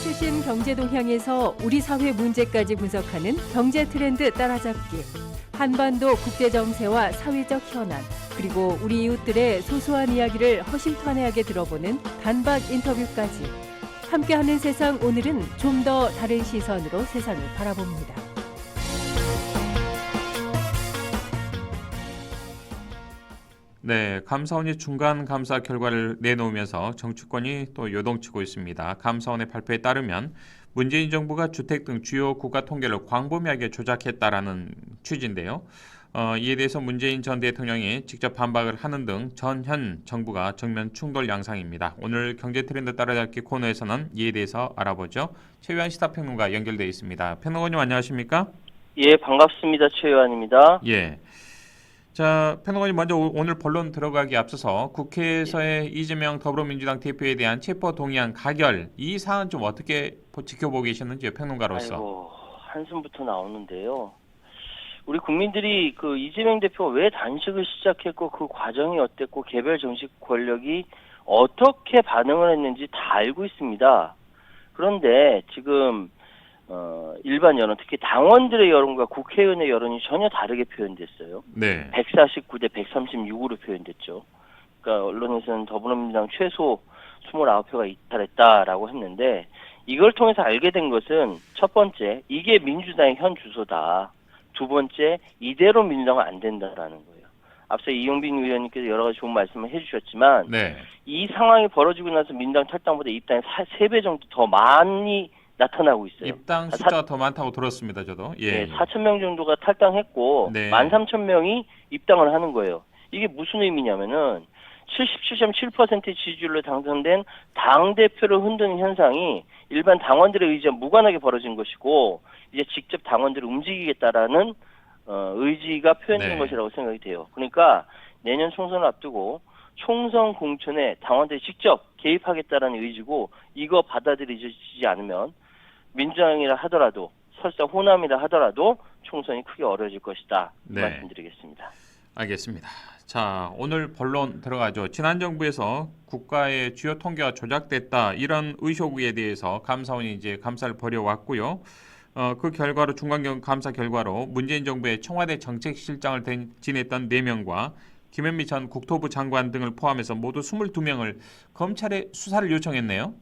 최신 경제 동향에서 우리 사회 문제까지 분석하는 경제 트렌드 따라잡기. 한반도 국제 정세와 사회적 현안, 그리고 우리 이웃들의 소소한 이야기를 허심탄회하게 들어보는 단박 인터뷰까지. 함께하는 세상, 오늘은 좀 더 다른 시선으로 세상을 바라봅니다. 네, 감사원이 중간 감사 결과를 내놓으면서 정치권이 또 요동치고 있습니다. 감사원의 발표에 따르면 문재인 정부가 주택 등 주요 국가 통계를 광범위하게 조작했다라는 취지인데요. 이에 대해서 문재인 전 대통령이 직접 반박을 하는 등 전현 정부가 정면 충돌 양상입니다. 오늘 경제 트렌드 따라잡기 코너에서는 이에 대해서 알아보죠. 최유한 시사평론가 연결되어 있습니다. 평론가님 안녕하십니까? 예, 반갑습니다. 최유한입니다. 예. 자, 평론가님 먼저 오늘 본론 들어가기 앞서서 국회에서의 이재명 더불어민주당 대표에 대한 체포동의안 가결, 이 사안 좀 어떻게 지켜보고 계셨는지요, 평론가로서. 아이고, 한숨부터 나오는데요. 우리 국민들이 그 이재명 대표가 왜 단식을 시작했고 그 과정이 어땠고 개별 정식 권력이 어떻게 반응을 했는지 다 알고 있습니다. 그런데 지금 일반 여론, 특히 당원들의 여론과 국회의원의 여론이 전혀 다르게 표현됐어요. 네. 149대 136으로 표현됐죠. 그러니까 언론에서는 더불어민주당 최소 29표가 이탈했다라고 했는데, 이걸 통해서 알게 된 것은 첫 번째, 이게 민주당의 현 주소다. 두 번째, 이대로 민주당은 안 된다라는 거예요. 앞서 이용빈 의원님께서 여러 가지 좋은 말씀을 해주셨지만, 네. 이 상황이 벌어지고 나서 민주당 탈당보다 입당이 3배 정도 더 많이 나타나고 있어요. 입당 숫자가 더 많다고 들었습니다, 저도. 예. 네, 4,000명 정도가 탈당했고 네. 13,000명이 입당을 하는 거예요. 이게 무슨 의미냐면은 77.7%의 지지율로 당선된 당대표를 흔드는 현상이 일반 당원들의 의지와 무관하게 벌어진 것이고, 이제 직접 당원들을 움직이겠다라는 의지가 표현된 네. 것이라고 생각이 돼요. 그러니까 내년 총선을 앞두고 총선 공천에 당원들이 직접 개입하겠다라는 의지고, 이거 받아들이지 않으면 민주당이라 하더라도, 설사 호남이라 하더라도 총선이 크게 어려질 것이다. 네. 말씀드리겠습니다. 알겠습니다. 자, 오늘 본론 들어가죠. 지난 정부에서 국가의 주요 통계가 조작됐다, 이런 의혹에 대해서 감사원이 이제 감사를 벌여왔고요. 그 결과로 중간 감사 결과로 문재인 정부의 청와대 정책실장을 지냈던 4명과 김현미 전 국토부 장관 등을 포함해서 모두 22명을 검찰에 수사를 요청했네요.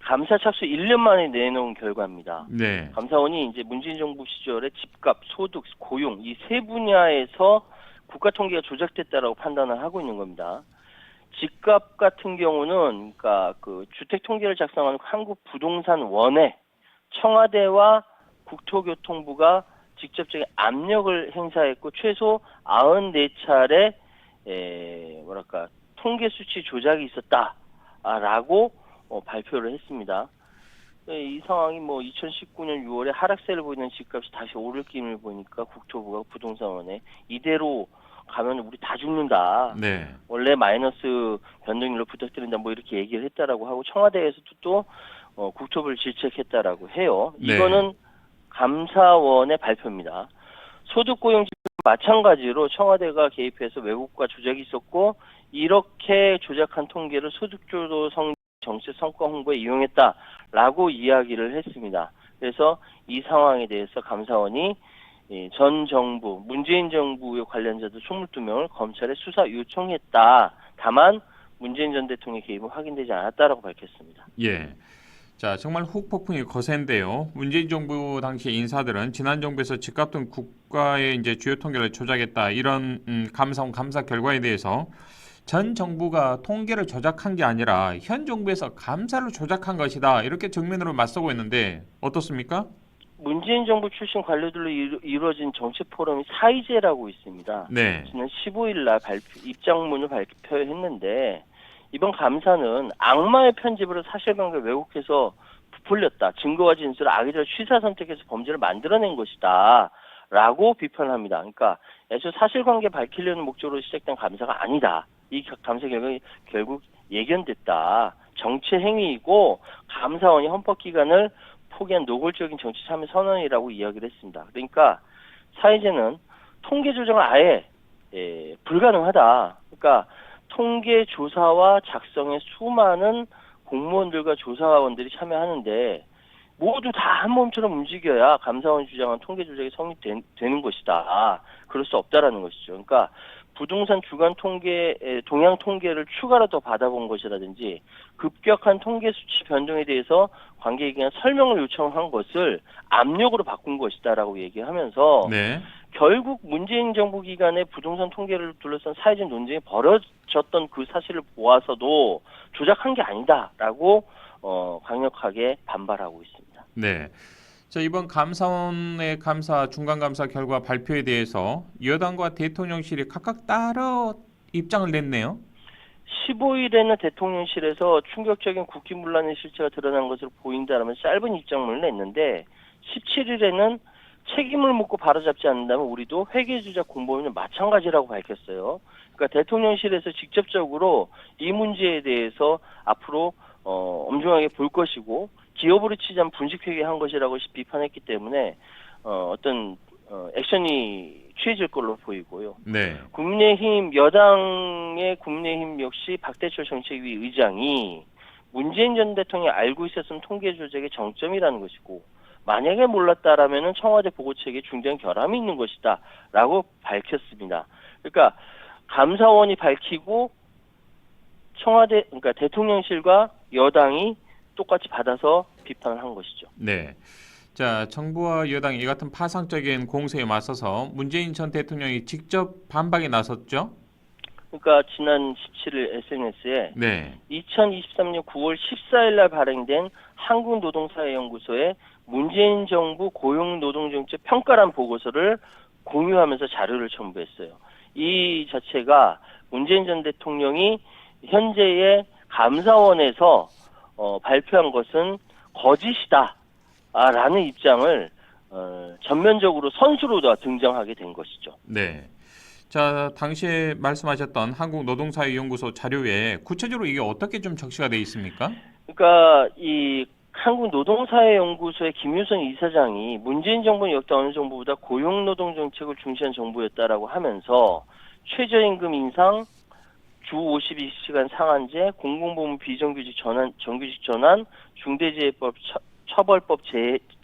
감사 착수 1년 만에 내놓은 결과입니다. 네. 감사원이 이제 문재인 정부 시절에 집값, 소득, 고용 이 세 분야에서 국가 통계가 조작됐다라고 판단을 하고 있는 겁니다. 집값 같은 경우는 그러니까 그 주택 통계를 작성하는 한국부동산원에 청와대와 국토교통부가 직접적인 압력을 행사했고, 최소 94차례 통계 수치 조작이 있었다라고 발표를 했습니다. 이 상황이 2019년 6월에 하락세를 보이는 집값이 다시 오를 기미를 보니까 국토부가 부동산원에 이대로 가면 우리 다 죽는다. 네. 원래 마이너스 변동률로 부탁드린다. 이렇게 얘기를 했다라고 하고, 청와대에서도 또 국토부를 질책했다라고 해요. 네. 이거는 감사원의 발표입니다. 소득고용지표 마찬가지로 청와대가 개입해서 왜곡과 조작이 있었고, 이렇게 조작한 통계를 소득주도 정책 성과 홍보에 이용했다라고 이야기를 했습니다. 그래서 이 상황에 대해서 감사원이 전 정부, 문재인 정부의 관련자들 22명을 검찰에 수사 요청했다. 다만 문재인 전 대통령의 개입은 확인되지 않았다라고 밝혔습니다. 예. 자, 정말 후폭풍이 거센데요. 문재인 정부 당시 인사들은 지난 정부에서 집값 등 국가의 이제 주요 통계를 조작했다, 이런 감사원 감사 결과에 대해서 전 정부가 통계를 조작한 게 아니라 현 정부에서 감사를 조작한 것이다, 이렇게 정면으로 맞서고 있는데 어떻습니까? 문재인 정부 출신 관료들로 이루어진 정책 포럼이 사이제라고 있습니다. 네. 지난 15일 날 입장문을 발표했는데, 이번 감사는 악마의 편집으로 사실관계 왜곡해서 부풀렸다, 증거와 진술을 악의적으로 취사 선택해서 범죄를 만들어낸 것이다 라고 비판합니다. 그러니까 애초 사실관계 밝히려는 목적으로 시작된 감사가 아니다. 이 감사 결과가 결국 예견됐다. 정치 행위이고 감사원이 헌법기관을 포기한 노골적인 정치 참여 선언이라고 이야기를 했습니다. 그러니까 사회제는 통계 조정을 아예 불가능하다. 그러니까 통계 조사와 작성에 수많은 공무원들과 조사원들이 참여하는데 모두 다 한 몸처럼 움직여야 감사원이 주장한 통계 조작이 성립되는 것이다. 그럴 수 없다라는 것이죠. 그러니까 부동산 주간 통계, 동향 통계를 추가로 더 받아본 것이라든지 급격한 통계 수치 변동에 대해서 관계기관 설명을 요청한 것을 압력으로 바꾼 것이다라고 얘기하면서 네. 결국 문재인 정부 기간에 부동산 통계를 둘러싼 사회적 논쟁이 벌어졌던 그 사실을 보아서도 조작한 게 아니다라고 강력하게 반발하고 있습니다. 네. 자, 이번 감사원의 감사 중간 감사 결과 발표에 대해서 여당과 대통령실이 각각 따로 입장을 냈네요. 15일에는 대통령실에서 충격적인 국기문란의 실체가 드러난 것으로 보인다라면 짧은 입장문을 냈는데 17일에는 책임을 묻고 바로잡지 않는다면 우리도 회계조작 공범은 마찬가지라고 밝혔어요. 그러니까 대통령실에서 직접적으로 이 문제에 대해서 앞으로 엄중하게 볼 것이고 기업으로 치자면 분식회계한 것이라고 비판했기 때문에 어떤 액션이 취해질 걸로 보이고요. 네. 국민의힘 여당의 국민의힘 역시 박대철 정책위 의장이 문재인 전 대통령이 알고 있었으면 통계 조작의 정점이라는 것이고 만약에 몰랐다라면은 청와대 보고책에 중대한 결함이 있는 것이다라고 밝혔습니다. 그러니까 감사원이 밝히고 청와대 그러니까 대통령실과 여당이 똑같이 받아서 비판을 한 것이죠. 네. 자, 정부와 여당이 이 같은 파상적인 공세에 맞서서 문재인 전 대통령이 직접 반박에 나섰죠. 그러니까 지난 17일 SNS에 네. 2023년 9월 14일 날 발행된 한국노동사회연구소의 문재인 정부 고용노동정책 평가란 보고서를 공유하면서 자료를 첨부했어요. 이 자체가 문재인 전 대통령이 현재의 감사원에서 발표한 것은 거짓이다라는 입장을 전면적으로 선수로 등장하게 된 것이죠. 네. 자, 당시에 말씀하셨던 한국노동사회연구소 자료에 구체적으로 이게 어떻게 좀 적시가 돼 있습니까? 그러니까 이 한국노동사회연구소의 김유선 이사장이 문재인 정부는 역대 어느 정부보다 고용노동 정책을 중시한 정부였다라고 하면서 최저임금 인상, 주 52시간 상한제, 공공부문 비정규직 전환, 정규직 전환, 중대재해법 처벌법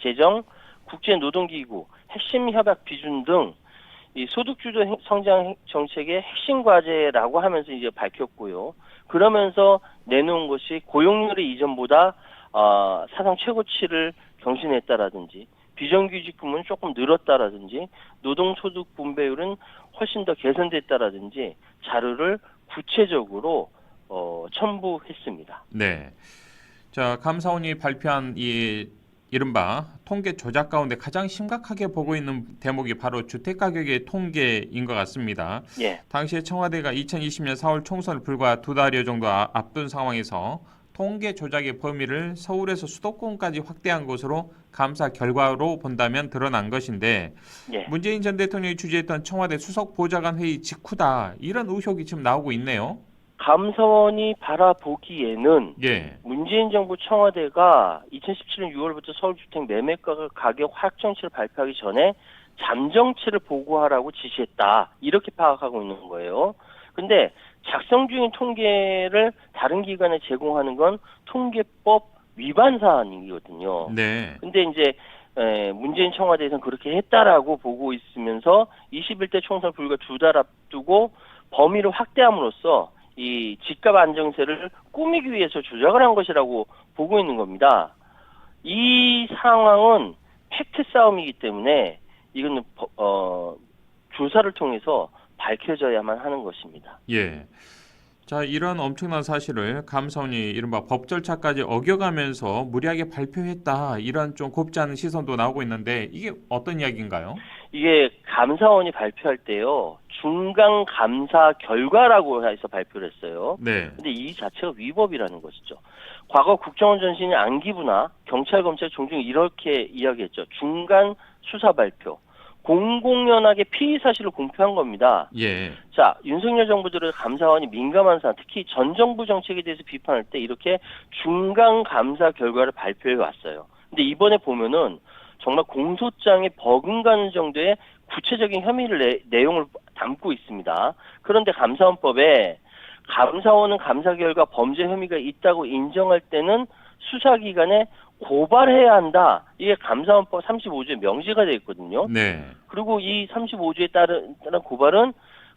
제정, 국제노동기구, 핵심 협약 비준 등 이 소득주도 성장 정책의 핵심 과제라고 하면서 이제 밝혔고요. 그러면서 내놓은 것이 고용률이 이전보다 사상 최고치를 경신했다라든지 비정규직 근무는 조금 늘었다라든지 노동소득 분배율은 훨씬 더 개선됐다라든지 자료를 구체적으로 첨부했습니다. 네. 자, 감사원이 발표한 이 이른바 통계 조작 가운데 가장 심각하게 보고 있는 대목이 바로 주택가격의 통계인 것 같습니다. 예. 당시에 청와대가 2020년 4월 총선을 불과 2달여 정도 앞둔 상황에서 통계 조작의 범위를 서울에서 수도권까지 확대한 것으로 감사 결과로 본다면 드러난 것인데 예. 문재인 전 대통령이 주재했던 청와대 수석보좌관 회의 직후다 이런 의혹이 지금 나오고 있네요. 감사원이 바라보기에는 예. 문재인 정부 청와대가 2017년 6월부터 서울주택 매매가 가격 하락 정책을 발표하기 전에 잠정치를 보고하라고 지시했다. 이렇게 파악하고 있는 거예요. 근데 작성 중인 통계를 다른 기관에 제공하는 건 통계법 위반 사안이거든요. 네. 근데 이제 문재인 청와대에서는 그렇게 했다라고 보고 있으면서 21대 총선 불과 2달 앞두고 범위를 확대함으로써 이 집값 안정세를 꾸미기 위해서 조작을 한 것이라고 보고 있는 겁니다. 이 상황은 팩트 싸움이기 때문에 이건 조사를 통해서 밝혀져야만 하는 것입니다. 예. 자, 이런 엄청난 사실을 감사원이 이른바 법 절차까지 어겨가면서 무리하게 발표했다. 이런 좀 곱지 않은 시선도 나오고 있는데 이게 어떤 이야기인가요? 이게 감사원이 발표할 때요. 중간 감사 결과라고 해서 발표를 했어요. 네. 근데 이 자체가 위법이라는 것이죠. 과거 국정원 전신이 안기부나 경찰, 검찰 종종 이렇게 이야기했죠. 중간 수사 발표. 공공연하게 피의 사실을 공표한 겁니다. 예. 자, 윤석열 정부들의 감사원이 민감한 사안, 특히 전 정부 정책에 대해서 비판할 때 이렇게 중간 감사 결과를 발표해 왔어요. 근데 이번에 보면은 정말 공소장에 버금가는 정도의 구체적인 혐의를 내용을 담고 있습니다. 그런데 감사원법에 감사원은 감사 결과 범죄 혐의가 있다고 인정할 때는 수사기관에 고발해야 한다. 이게 감사원법 35조에 명시가 되어 있거든요. 네. 그리고 이 35조에 따른 고발은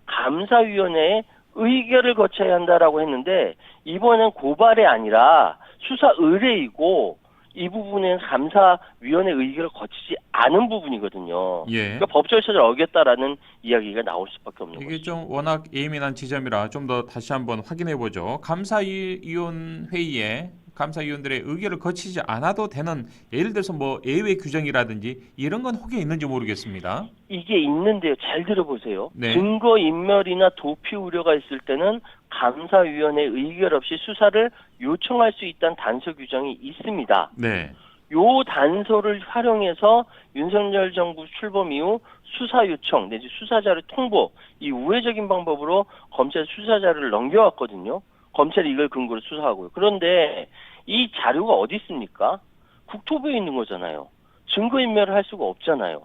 감사위원회의 의결을 거쳐야 한다라고 했는데 이번엔 고발이 아니라 수사 의뢰이고 이 부분은 감사위원회 의결을 거치지 않은 부분이거든요. 예. 그러니까 법 절차를 어겼다라는 이야기가 나올 수밖에 없는 이게 거죠. 좀 워낙 예민한 지점이라 좀 더 다시 한번 확인해 보죠. 감사위원 회의에 감사위원들의 의결을 거치지 않아도 되는 예를 들어서 뭐 예외 규정이라든지 이런 건 혹여 있는지 모르겠습니다. 이게 있는데요. 잘 들어보세요. 네. 증거 인멸이나 도피 우려가 있을 때는 감사위원회 의결 없이 수사를 요청할 수 있다는 단서 규정이 있습니다. 네. 요 단서를 활용해서 윤석열 정부 출범 이후 수사 요청 내지 수사자료 통보 이 우회적인 방법으로 검찰 수사자료를 넘겨왔거든요. 검찰이 이걸 근거로 수사하고요. 그런데 이 자료가 어디 있습니까? 국토부에 있는 거잖아요. 증거인멸을 할 수가 없잖아요.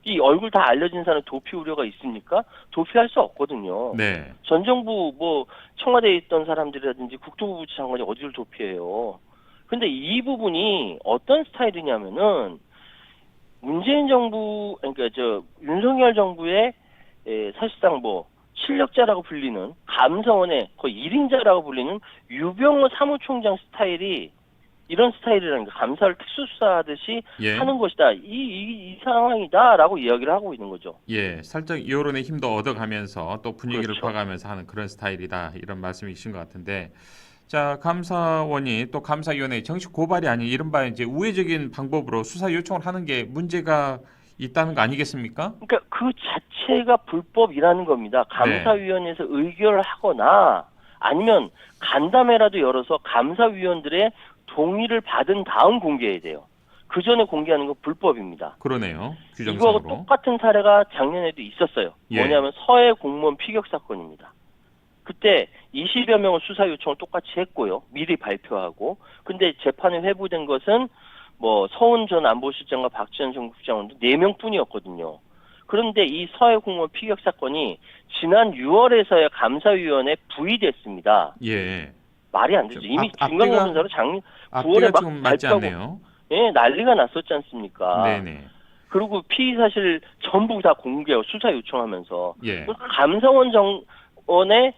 이 얼굴 다 알려진 사람 도피 우려가 있습니까? 도피할 수 없거든요. 네. 전 정부 뭐 청와대에 있던 사람들이라든지 국토부 장관이 어디를 도피해요. 근데 이 부분이 어떤 스타일이냐면은 문재인 정부 그러니까 윤석열 정부의 사실상 뭐 실력자라고 불리는 감사원의 거의 1인자라고 불리는 유병호 사무총장 스타일이 이런 스타일이라는 게 감사를 특수수사하듯이 예. 하는 것이다. 이 상황이다라고 이야기를 하고 있는 거죠. 예. 살짝 여론의 힘도 얻어가면서 또 분위기를 그렇죠. 봐가면서 하는 그런 스타일이다. 이런 말씀이신 것 같은데. 자, 감사원이 또 감사위원회 정식 고발이 아닌 이른바 이제 우회적인 방법으로 수사 요청을 하는 게 문제가 있다는 거 아니겠습니까? 그러니까 그 자체가 불법이라는 겁니다. 감사위원회에서 의결을 하거나 아니면 간담회라도 열어서 감사위원들의 동의를 받은 다음 공개해야 돼요. 그 전에 공개하는 건 불법입니다. 그러네요. 이거하고 규정상으로. 똑같은 사례가 작년에도 있었어요. 예. 뭐냐면 서해 공무원 피격 사건입니다. 그때 20여 명을 수사 요청을 똑같이 했고요. 미리 발표하고. 근데 재판에 회부된 것은 뭐 서훈 전 안보실장과 박지원 전 국장도 4명뿐이었거든요. 그런데 이 서해 공무원 피격 사건이 지난 6월에서야 감사위원회에 부의됐습니다. 예. 말이 안 되죠. 이미 중간검사로 작년 9월에 앞뒤가 막 좀 맞지 발표하고 않네요. 예, 난리가 났었지 않습니까? 네네. 그리고 피의 사실 전부 다 공개하고 수사 요청하면서 예. 감사원 정원의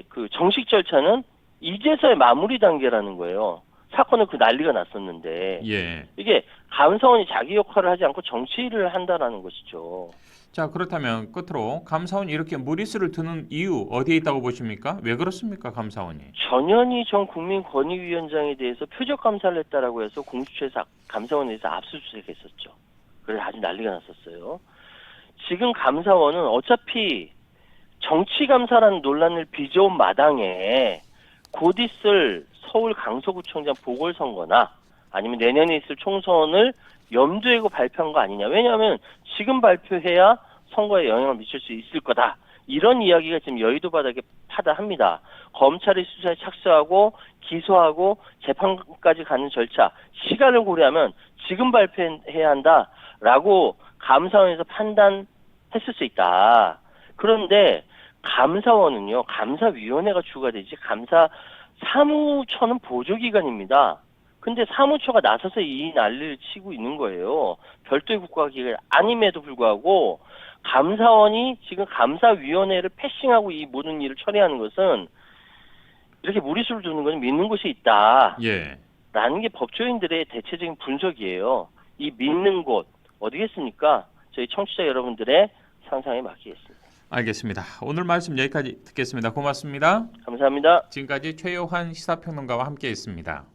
그 정식 절차는 이제서야 마무리 단계라는 거예요. 사건은 그 난리가 났었는데 예. 이게 감사원이 자기 역할을 하지 않고 정치를 한다라는 것이죠. 자, 그렇다면 끝으로 감사원이 이렇게 무리수를 두는 이유 어디에 있다고 보십니까? 왜 그렇습니까, 감사원이? 전현희 전 국민권익위원장에 대해서 표적 감사를 했다라고 해서 공수처에서 감사원에서 압수수색했었죠. 그래서 아주 난리가 났었어요. 지금 감사원은 어차피 정치 감사라는 논란을 빚어온 마당에 곧 있을 서울 강서구청장 보궐선거나 아니면 내년에 있을 총선을 염두에 두고 발표한 거 아니냐. 왜냐하면 지금 발표해야 선거에 영향을 미칠 수 있을 거다. 이런 이야기가 지금 여의도 바닥에 파다합니다. 검찰이 수사에 착수하고 기소하고 재판까지 가는 절차, 시간을 고려하면 지금 발표해야 한다라고 감사원에서 판단했을 수 있다. 그런데 감사원은요, 감사위원회가 주가 되지 사무처는 보조기관입니다. 근데 사무처가 나서서 이 난리를 치고 있는 거예요. 별도의 국가기관 아님에도 불구하고 감사원이 지금 감사위원회를 패싱하고 이 모든 일을 처리하는 것은 이렇게 무리수를 두는 것은 믿는 곳이 있다. 예. 라는 게 법조인들의 대체적인 분석이에요. 이 믿는 곳 어디겠습니까? 저희 청취자 여러분들의 상상에 맡기겠습니다. 알겠습니다. 오늘 말씀 여기까지 듣겠습니다. 고맙습니다. 감사합니다. 지금까지 최요한 시사평론가와 함께했습니다.